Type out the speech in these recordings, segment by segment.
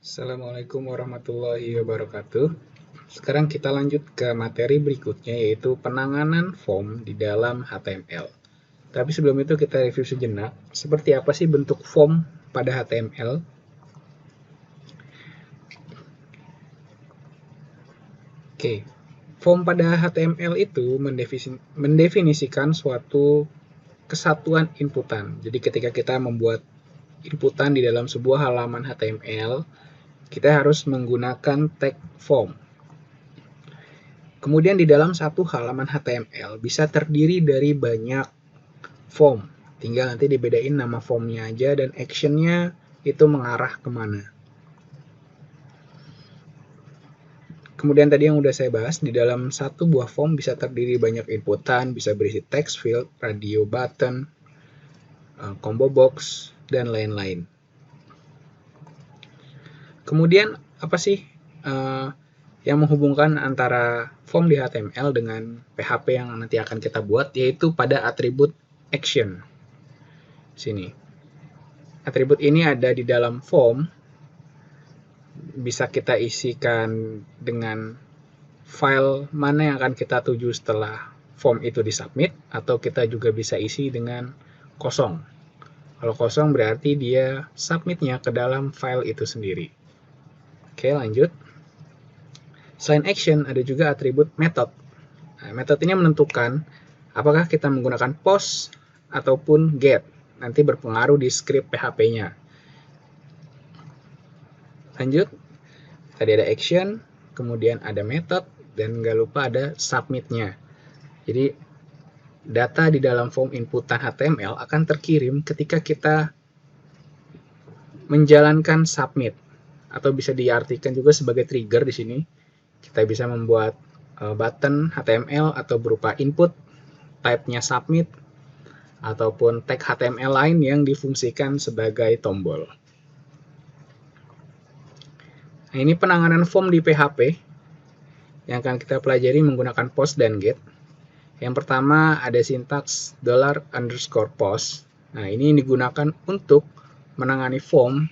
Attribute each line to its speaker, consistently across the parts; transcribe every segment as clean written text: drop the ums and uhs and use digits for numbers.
Speaker 1: Assalamualaikum warahmatullahi wabarakatuh. Sekarang kita lanjut ke materi berikutnya, yaitu penanganan form di dalam HTML. Tapi sebelum itu kita review sejenak, seperti apa sih bentuk form pada HTML? Oke, form pada HTML itu mendefinisikan suatu kesatuan inputan. Jadi ketika kita membuat inputan di dalam sebuah halaman HTML, kita harus menggunakan tag form. Kemudian di dalam satu halaman HTML bisa terdiri dari banyak form. Tinggal nanti dibedain nama formnya aja dan actionnya itu mengarah kemana. Kemudian tadi yang udah saya bahas, di dalam satu buah form bisa terdiri banyak inputan, bisa berisi text field, radio button, combo box, dan lain-lain. Kemudian apa sih yang menghubungkan antara form di HTML dengan PHP yang nanti akan kita buat, yaitu pada atribut action. Sini. Atribut ini ada di dalam form, bisa kita isikan dengan file mana yang akan kita tuju setelah form itu disubmit, atau kita juga bisa isi dengan kosong. Kalau kosong berarti dia submitnya ke dalam file itu sendiri. Oke, lanjut. Selain action, ada juga atribut method. Nah, method ini menentukan apakah kita menggunakan post ataupun get. Nanti berpengaruh di script PHP-nya. Lanjut, tadi ada action, kemudian ada method, dan nggak lupa ada submit-nya. Jadi, data di dalam form inputan HTML akan terkirim ketika kita menjalankan submit, atau bisa diartikan juga sebagai trigger di sini. Kita bisa membuat button HTML atau berupa input, type-nya submit, ataupun tag HTML lain yang difungsikan sebagai tombol. Nah, ini penanganan form di PHP yang akan kita pelajari menggunakan post dan get. Yang pertama ada sintaks $_post. Nah, ini digunakan untuk menangani form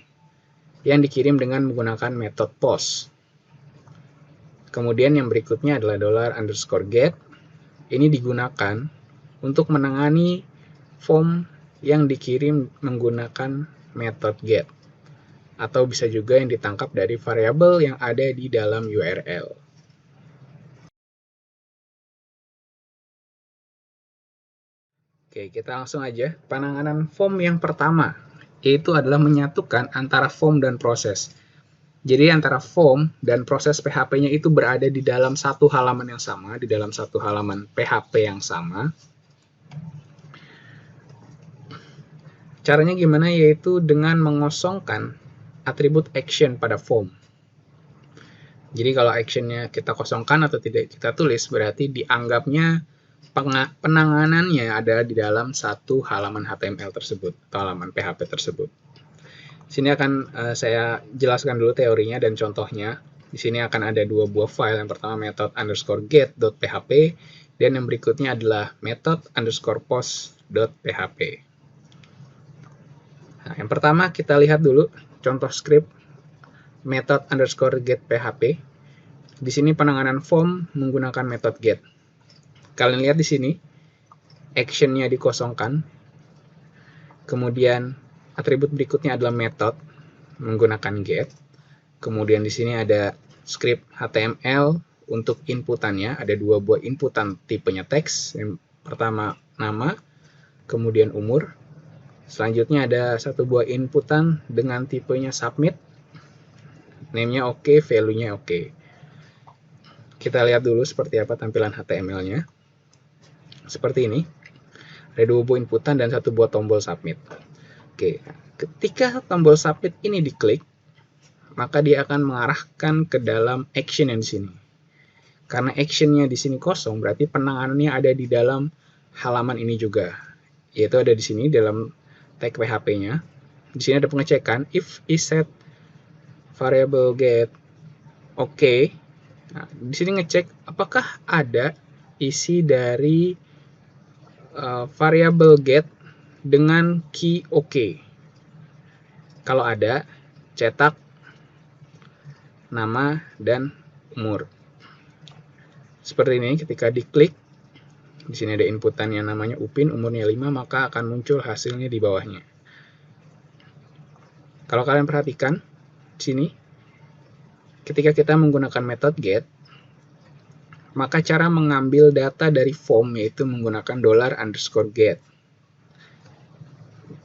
Speaker 1: yang dikirim dengan menggunakan metode post. Kemudian yang berikutnya adalah $_get. Ini digunakan untuk menangani form yang dikirim menggunakan metode get, atau bisa juga yang ditangkap dari variabel yang ada di dalam URL. Oke, kita langsung aja. Penanganan form yang pertama, yaitu adalah menyatukan antara form dan proses. Jadi antara form dan proses PHP-nya itu berada di dalam satu halaman yang sama, di dalam satu halaman PHP yang sama. Caranya gimana? Yaitu dengan mengosongkan atribut action pada form. Jadi kalau actionnya kita kosongkan atau tidak kita tulis, berarti dianggapnya penanganannya ada di dalam satu halaman HTML tersebut, atau halaman PHP tersebut. Sini akan saya jelaskan dulu teorinya dan contohnya. Di sini akan ada dua buah file. Yang pertama method _get.php, dan yang berikutnya adalah method _post.php. Nah, yang pertama kita lihat dulu contoh script method _get.php. Di sini penanganan form menggunakan method get. Kalian lihat di sini actionnya dikosongkan. Kemudian atribut berikutnya adalah method menggunakan get. Kemudian di sini ada script HTML untuk inputannya. Ada dua buah inputan tipenya teks. Yang pertama nama, kemudian umur. Selanjutnya ada satu buah inputan dengan tipenya submit. Name-nya oke, value-nya oke. Kita lihat dulu seperti apa tampilan HTML-nya. Seperti ini. Ada dua buah inputan dan satu buah tombol submit. Oke, ketika tombol submit ini diklik, maka dia akan mengarahkan ke dalam action yang di sini. Karena actionnya di sini kosong, berarti penanganannya ada di dalam halaman ini juga. Yaitu ada di sini dalam tag PHP-nya. Di sini ada pengecekan if isSet variable get oke. Nah, di sini ngecek apakah ada isi dari variable get dengan key oke. Kalau ada, cetak nama, dan umur. Seperti ini, ketika diklik, di sini ada inputan yang namanya Upin, umurnya 5, maka akan muncul hasilnya di bawahnya. Kalau kalian perhatikan, di sini, ketika kita menggunakan metode get, maka cara mengambil data dari form yaitu menggunakan $_get.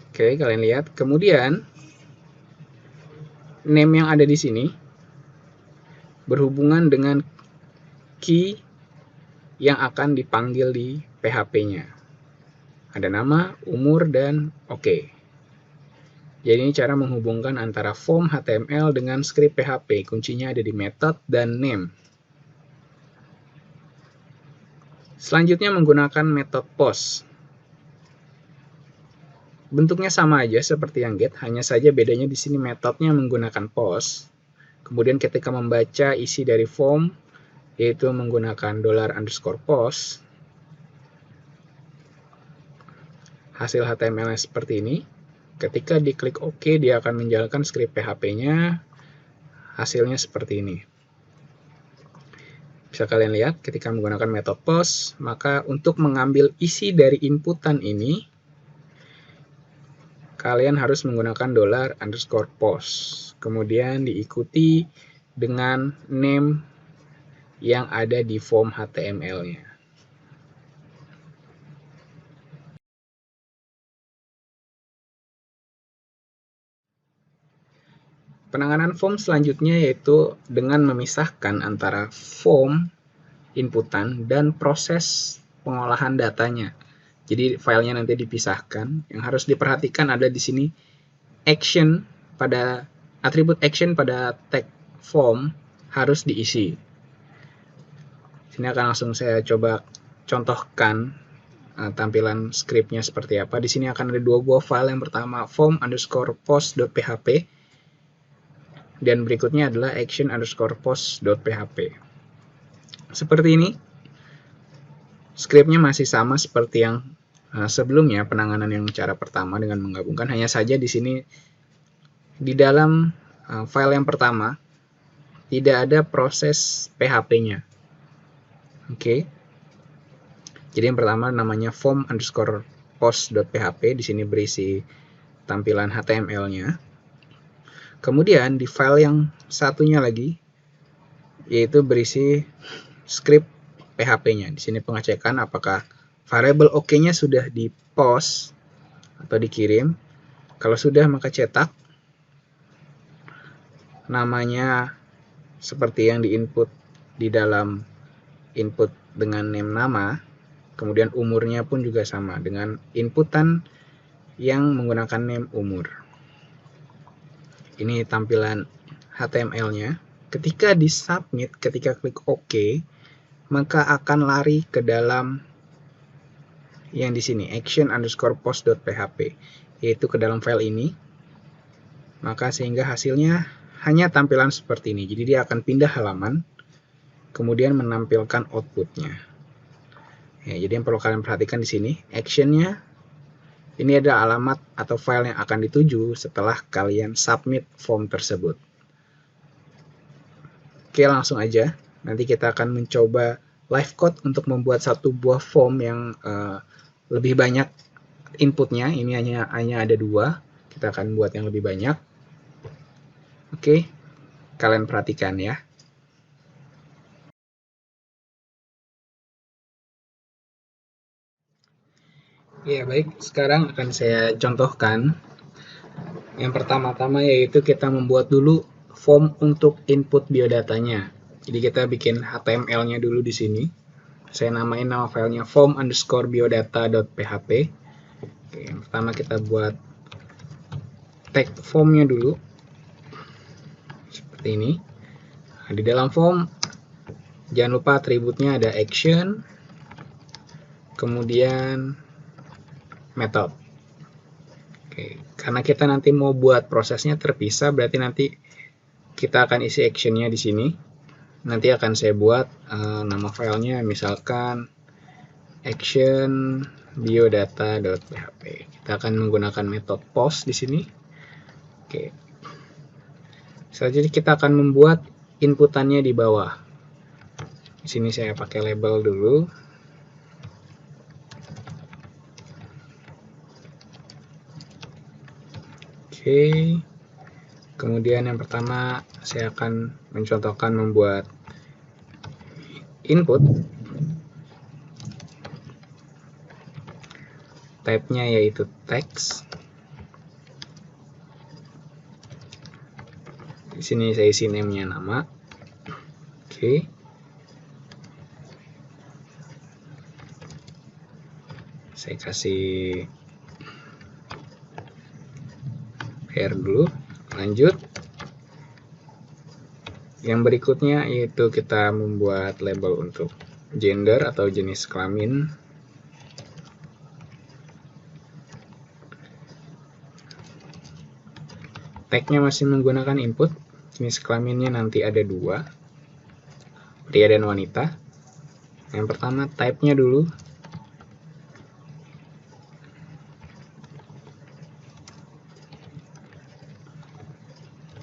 Speaker 1: Oke, kalian lihat. Kemudian, name yang ada di sini berhubungan dengan key yang akan dipanggil di PHP-nya. Ada nama, umur, dan oke. Jadi ini cara menghubungkan antara form HTML dengan script PHP. Kuncinya ada di method dan name. Selanjutnya menggunakan method post. Bentuknya sama aja seperti yang get, hanya saja bedanya di sini metodenya menggunakan post. Kemudian ketika membaca isi dari form, yaitu menggunakan $_post, hasil HTML-nya seperti ini. Ketika diklik OK, dia akan menjalankan script PHP-nya, hasilnya seperti ini. Bisa kalian lihat, ketika menggunakan metode post, maka untuk mengambil isi dari inputan ini, kalian harus menggunakan $_post. Kemudian diikuti dengan name yang ada di form HTML-nya. Penanganan form selanjutnya yaitu dengan memisahkan antara form inputan dan proses pengolahan datanya. Jadi filenya nanti dipisahkan. Yang harus diperhatikan ada di sini action pada atribut action pada tag form harus diisi. Sini akan langsung saya coba contohkan tampilan scriptnya seperti apa. Di sini akan ada dua buah file. Yang pertama form_post.php dan berikutnya adalah action_post.php. Seperti ini. Scriptnya masih sama seperti yang sebelumnya, penanganan yang cara pertama dengan menggabungkan. Hanya saja di sini di dalam file yang pertama tidak ada proses PHP-nya. Oke. Jadi yang pertama namanya form_post.php, di sini berisi tampilan HTML-nya. Kemudian di file yang satunya lagi yaitu berisi script PHP-nya. Di sini pengecekan apakah variabel OK-nya sudah di-post atau dikirim. Kalau sudah, maka cetak. Namanya seperti yang di-input di dalam input dengan name nama. Kemudian umurnya pun juga sama dengan inputan yang menggunakan name umur. Ini tampilan HTML-nya. Ketika di-submit, ketika klik OK, maka akan lari ke dalam yang di sini action_post.php, yaitu ke dalam file ini. Maka sehingga hasilnya hanya tampilan seperti ini. Jadi dia akan pindah halaman, kemudian menampilkan outputnya. Ya, jadi yang perlu kalian perhatikan di sini, actionnya ini adalah alamat atau file yang akan dituju setelah kalian submit form tersebut. Oke, langsung aja. Nanti kita akan mencoba live code untuk membuat satu buah form yang lebih banyak inputnya. Ini hanya ada 2. Kita akan buat yang lebih banyak. Oke, kalian perhatikan ya. Ya, baik. Sekarang akan saya contohkan. Yang pertama-tama yaitu kita membuat dulu form untuk input biodatanya. Jadi kita bikin HTML-nya dulu di sini. Saya namain nama filenya form_biodata.php. Oke, yang pertama kita buat tag formnya dulu. Seperti ini. Nah, di dalam form, jangan lupa atributnya ada action, kemudian method. Oke, karena kita nanti mau buat prosesnya terpisah, berarti nanti kita akan isi actionnya di sini. Nanti akan saya buat nama filenya misalkan action biodata.php. Kita akan menggunakan metode post di sini. Oke. Selanjutnya kita akan membuat inputannya di bawah. Di sini saya pakai label dulu. Oke. Kemudian yang pertama saya akan mencontohkan membuat input. Type-nya yaitu text. Di sini saya isi name-nya nama. Oke. Saya kasih pair dulu. Lanjut. Yang berikutnya yaitu kita membuat label untuk gender atau jenis kelamin. Tag-nya masih menggunakan input. Jenis kelaminnya nanti ada 2, pria dan wanita. Yang pertama type-nya dulu.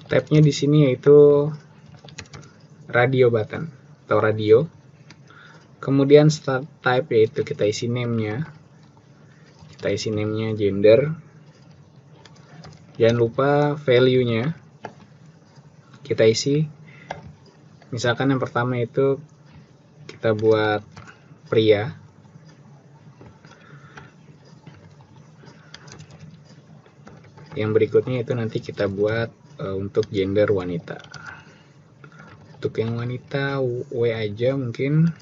Speaker 1: Type-nya di sini yaitu radio button atau radio. Kemudian setelah type yaitu kita isi name-nya. Kita isi name-nya gender. Jangan lupa value-nya. Kita isi. Misalkan yang pertama itu kita buat pria. Yang berikutnya itu nanti kita buat untuk gender wanita. Untuk yang wanita W aja mungkin.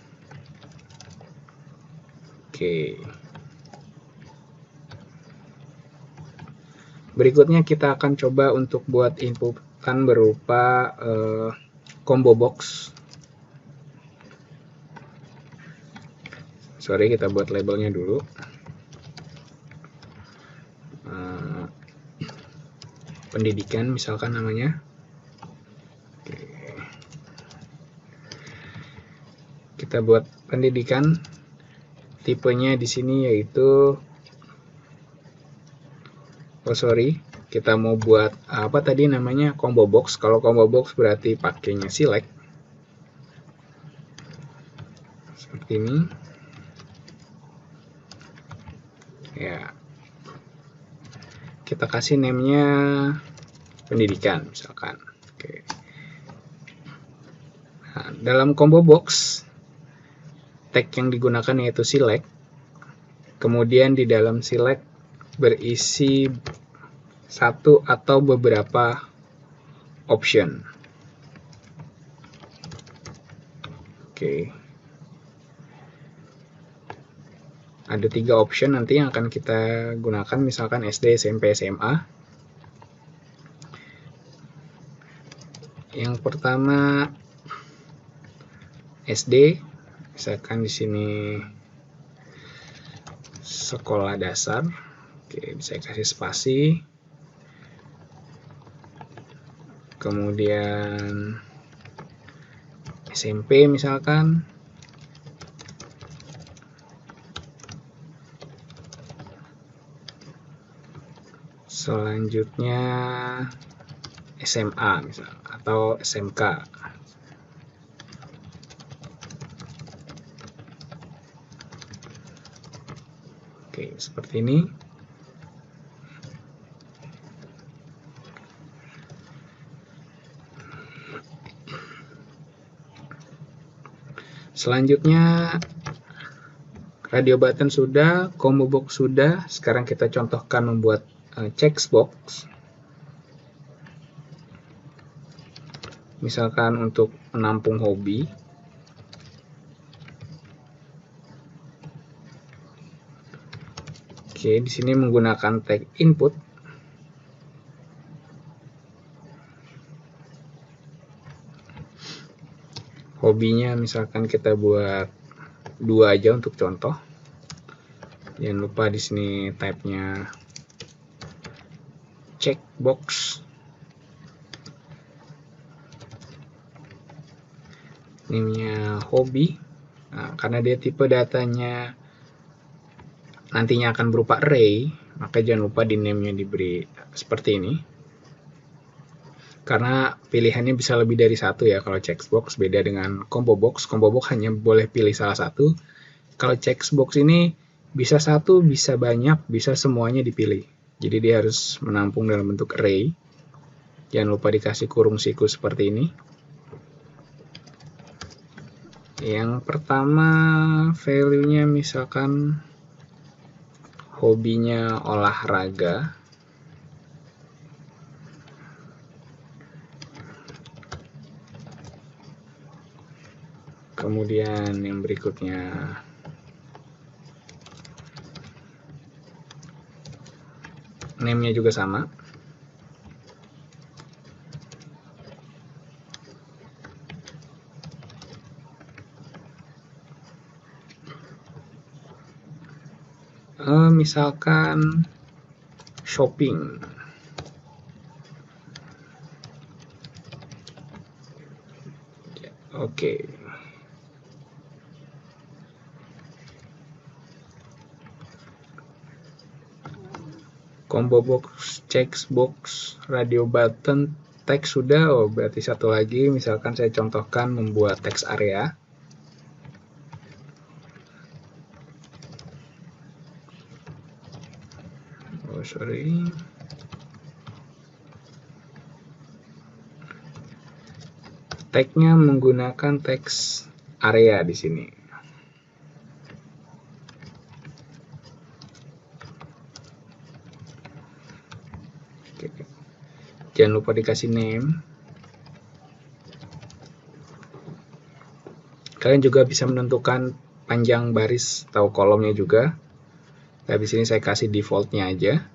Speaker 1: Oke. Berikutnya kita akan coba untuk buat inputan berupa combo box. Sorry, kita buat labelnya dulu. Pendidikan misalkan namanya. Oke. Kita buat pendidikan. Tipenya di sini yaitu kita mau buat apa tadi namanya, combo box. Kalau combo box berarti pakainya select. Seperti ini. Ya. Kita kasih name-nya pendidikan misalkan. Oke. Nah, dalam combo box tag yang digunakan yaitu select. Kemudian di dalam select berisi satu atau beberapa option. Oke. Ada 3 option nanti yang akan kita gunakan, misalkan SD, SMP, SMA. Yang pertama SD, misalkan di sini sekolah dasar. Oke, bisa kasih spasi. Kemudian SMP misalkan. Selanjutnya SMA misal atau SMK. Oke, seperti ini. Selanjutnya radio button sudah, combo box sudah. Sekarang kita contohkan membuat checkbox. Misalkan untuk menampung hobi. Oke, di sini menggunakan tag input. Hobinya misalkan kita buat 2 aja untuk contoh. Jangan lupa di sini type-nya checkbox. Name-nya hobi. Nah, karena dia tipe datanya nantinya akan berupa array, maka jangan lupa di name-nya diberi seperti ini. karena pilihannya bisa lebih dari satu ya. Kalau checkbox beda dengan combo box hanya boleh pilih salah satu. Kalau checkbox ini bisa satu, bisa banyak, bisa semuanya dipilih. Jadi dia harus menampung dalam bentuk array. Jangan lupa dikasih kurung siku seperti ini. Yang pertama value-nya misalkan hobinya olahraga. Kemudian yang berikutnya name-nya juga sama. Misalkan shopping. Oke. Combo box, checkbox, radio button, teks sudah. Oh, berarti satu lagi. Misalkan saya contohkan membuat teks area. Oh, sorry. Tag-nya menggunakan teks area di sini. Oke. Jangan lupa dikasih name. Kalian juga bisa menentukan panjang baris atau kolomnya juga. Tapi di sini saya kasih defaultnya aja.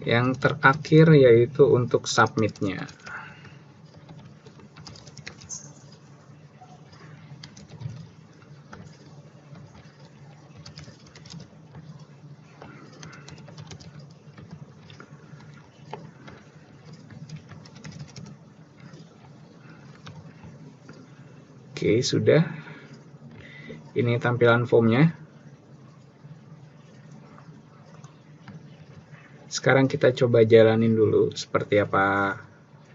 Speaker 1: Yang terakhir yaitu untuk submit-nya. Oke, sudah. Ini tampilan formnya. Sekarang kita coba jalanin dulu seperti apa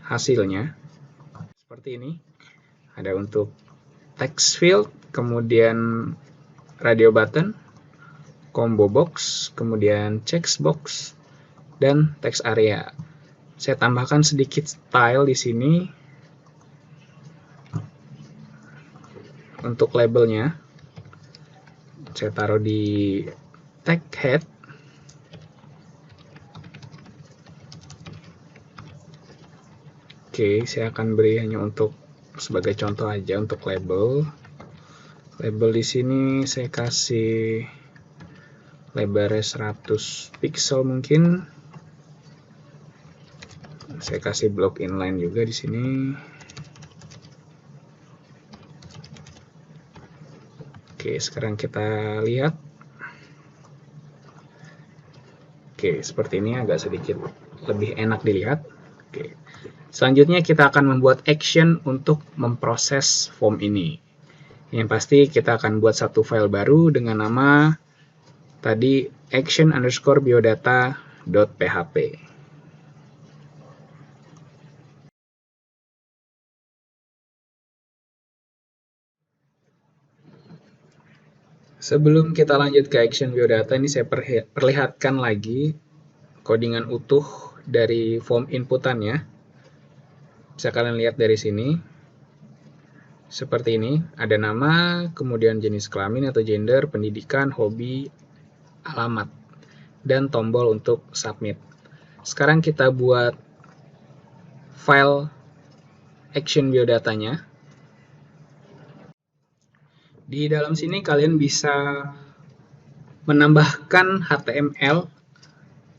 Speaker 1: hasilnya. Seperti ini. Ada untuk text field, kemudian radio button, combo box, kemudian checkbox, dan text area. Saya tambahkan sedikit style di sini untuk labelnya. Saya taruh di tag head. Oke, saya akan beri hanya untuk sebagai contoh aja untuk label. Label di sini saya kasih lebarnya 100 pixel mungkin. Saya kasih block inline juga di sini. Oke, sekarang kita lihat. Oke, seperti ini agak sedikit lebih enak dilihat. Oke. Selanjutnya kita akan membuat action untuk memproses form ini. Yang pasti kita akan buat satu file baru dengan nama tadi action_biodata.php. Sebelum kita lanjut ke action biodata, ini saya perlihatkan lagi codingan utuh dari form inputannya. Bisa kalian lihat dari sini. Seperti ini, ada nama, kemudian jenis kelamin atau gender, pendidikan, hobi, alamat, dan tombol untuk submit. Sekarang kita buat file action biodatanya. Di dalam sini kalian bisa menambahkan HTML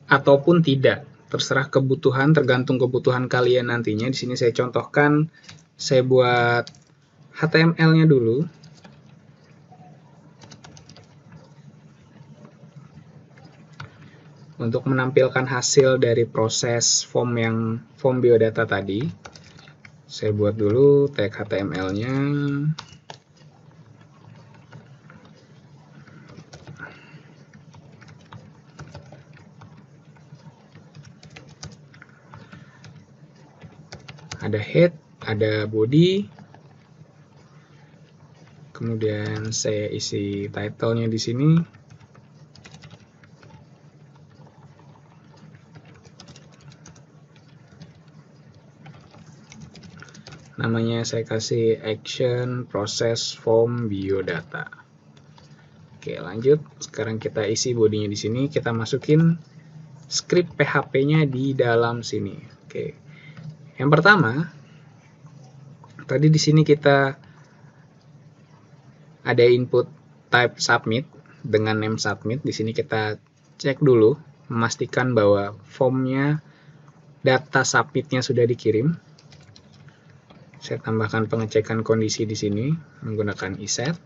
Speaker 1: ataupun tidak. Terserah kebutuhan, tergantung kebutuhan kalian nantinya. Di sini saya contohkan, saya buat HTML-nya dulu. Untuk menampilkan hasil dari proses form biodata tadi. Saya buat dulu tag HTML-nya. ada head, ada body, kemudian saya isi title-nya di sini. Namanya saya kasih action process form biodata. Oke, lanjut. Sekarang kita isi bodinya di sini. Kita masukin script PHP-nya di dalam sini. Oke. Yang pertama, tadi di sini kita ada input type submit dengan name submit. Di sini kita cek dulu, memastikan bahwa formnya data submitnya sudah dikirim. Saya tambahkan pengecekan kondisi di sini menggunakan iset.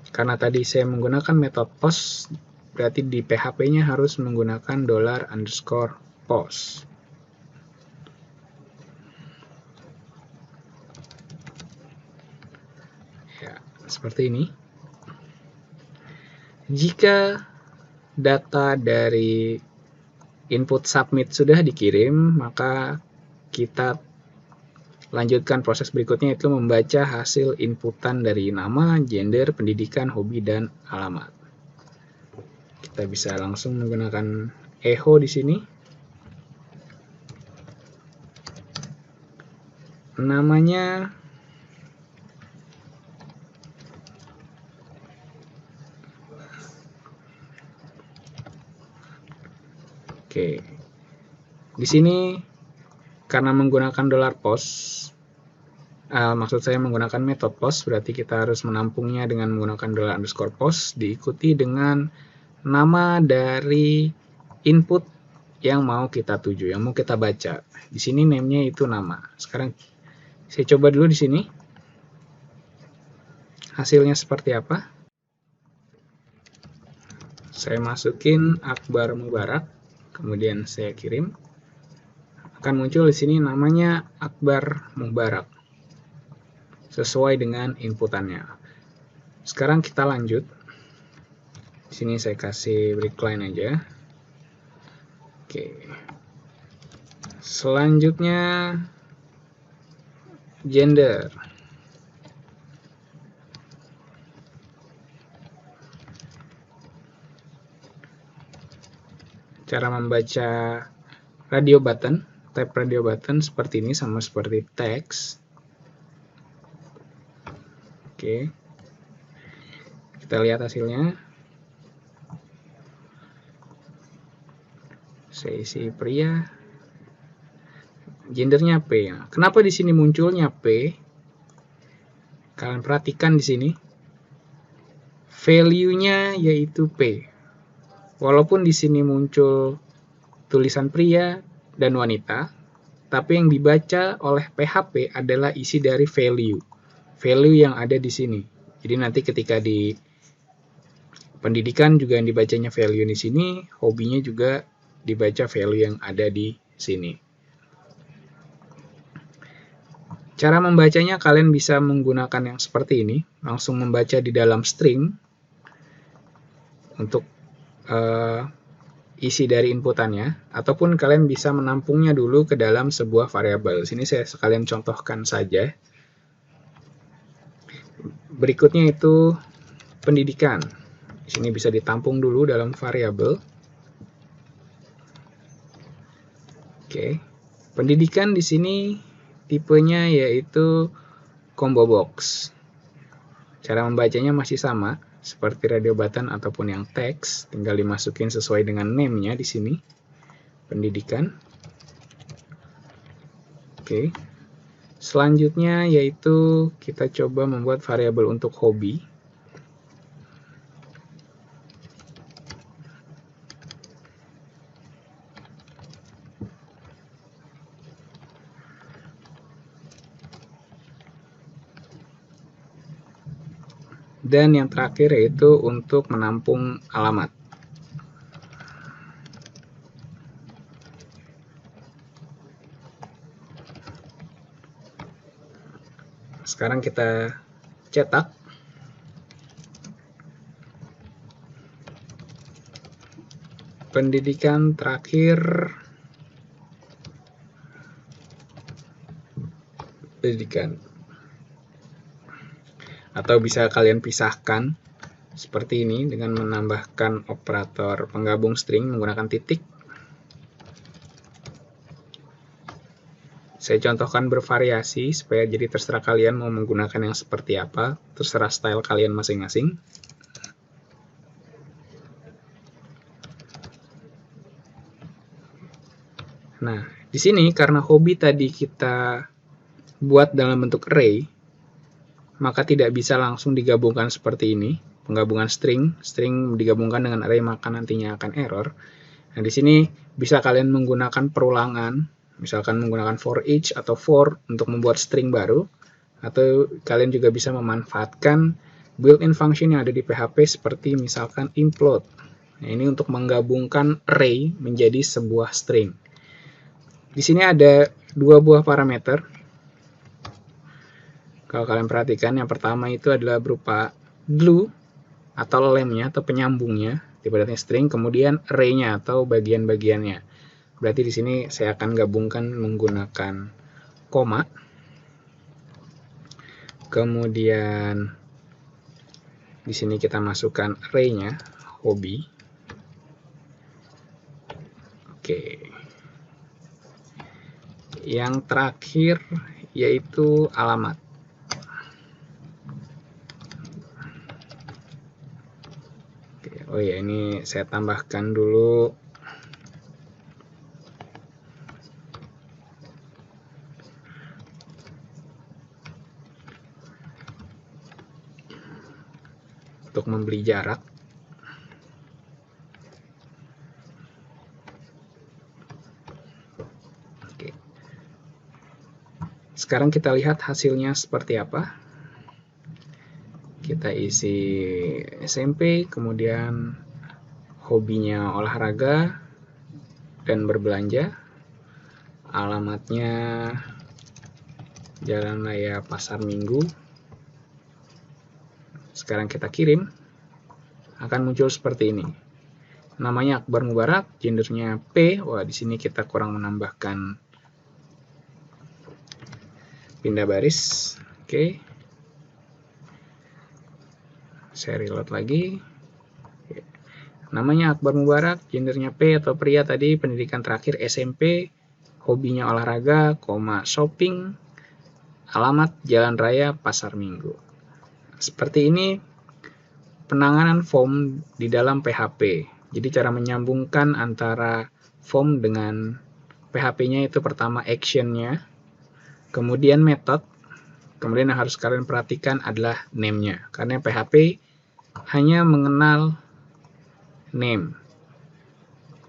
Speaker 1: Karena tadi saya menggunakan metode post, berarti di PHP-nya harus menggunakan $_post. Ya, seperti ini. Jika data dari input submit sudah dikirim, maka kita lanjutkan proses berikutnya, yaitu membaca hasil inputan dari nama, gender, pendidikan, hobi, dan alamat. Kita bisa langsung menggunakan echo di sini. Namanya oke. Di sini karena menggunakan $post, maksud saya menggunakan metode post, berarti kita harus menampungnya dengan menggunakan $_post diikuti dengan nama dari input yang mau kita tuju, yang mau kita baca. Di sini name-nya itu nama. Sekarang saya coba dulu di sini. Hasilnya seperti apa? Saya masukin Akbar Mubarak, kemudian saya kirim. Akan muncul di sini namanya Akbar Mubarak sesuai dengan inputannya. Sekarang kita lanjut. Di sini saya kasih break line aja. Oke. Selanjutnya gender. Cara membaca radio button, type radio button seperti ini, sama seperti teks. Oke. Kita lihat hasilnya. Saya isi pria. Gendernya P. Kenapa di sini munculnya P? Kalian perhatikan di sini. Value-nya yaitu P. Walaupun di sini muncul tulisan pria dan wanita, tapi yang dibaca oleh PHP adalah isi dari value. Value yang ada di sini. Jadi nanti ketika di pendidikan juga yang dibacanya value di sini, hobinya juga dibaca value yang ada di sini. Cara membacanya kalian bisa menggunakan yang seperti ini, langsung membaca di dalam string untuk isi dari inputannya, ataupun kalian bisa menampungnya dulu ke dalam sebuah variabel. Sini saya sekalian contohkan saja. Berikutnya itu pendidikan. Di sini bisa ditampung dulu dalam variabel. Oke. Pendidikan di sini tipenya yaitu combo box. Cara membacanya masih sama seperti radio button ataupun yang teks, tinggal dimasukin sesuai dengan name-nya di sini. Pendidikan. Oke. Selanjutnya yaitu kita coba membuat variabel untuk hobi. Dan yang terakhir yaitu untuk menampung alamat. Sekarang kita cetak. Pendidikan terakhir pendidikan. Atau bisa kalian pisahkan seperti ini dengan menambahkan operator penggabung string menggunakan titik. Saya contohkan bervariasi supaya jadi terserah kalian mau menggunakan yang seperti apa, terserah style kalian masing-masing. Nah, di sini karena hobi tadi kita buat dalam bentuk array, maka tidak bisa langsung digabungkan seperti ini. Penggabungan string digabungkan dengan array maka nantinya akan error. Nah, di sini bisa kalian menggunakan perulangan, misalkan menggunakan for each atau for untuk membuat string baru, atau kalian juga bisa memanfaatkan built-in function yang ada di PHP seperti misalkan implode. Nah, ini untuk menggabungkan array menjadi sebuah string. Di sini ada dua buah parameter. Kalau kalian perhatikan, yang pertama itu adalah berupa glue atau lemnya atau penyambungnya, ibaratnya string, kemudian array-nya atau bagian-bagiannya. Berarti di sini saya akan gabungkan menggunakan koma. Kemudian di sini kita masukkan array-nya, hobi. Oke. Yang terakhir yaitu alamat. Oh ya, ini saya tambahkan dulu untuk membeli jarak. Oke. Sekarang kita lihat hasilnya seperti apa. Kita isi SMP, kemudian hobinya olahraga dan berbelanja, alamatnya Jalan Raya Pasar Minggu. Sekarang kita kirim, akan muncul seperti ini. Namanya Akbar Mubarak, gendernya P. Wah, di sini kita kurang menambahkan pindah baris. Oke. Saya reload lagi. Namanya Akbar Mubarak, gendernya P atau pria tadi, pendidikan terakhir SMP, hobinya olahraga, shopping, alamat Jalan Raya Pasar Minggu. Seperti ini penanganan form di dalam PHP. Jadi cara menyambungkan antara form dengan PHP-nya itu pertama action-nya, kemudian method, kemudian yang harus kalian perhatikan adalah name-nya. Karena PHP hanya mengenal name.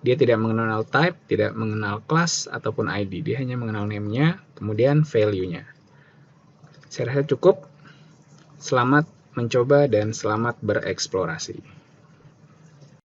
Speaker 1: Dia tidak mengenal type, tidak mengenal class ataupun ID. Dia hanya mengenal name-nya, kemudian value-nya. Saya rasa cukup. Selamat mencoba dan selamat bereksplorasi.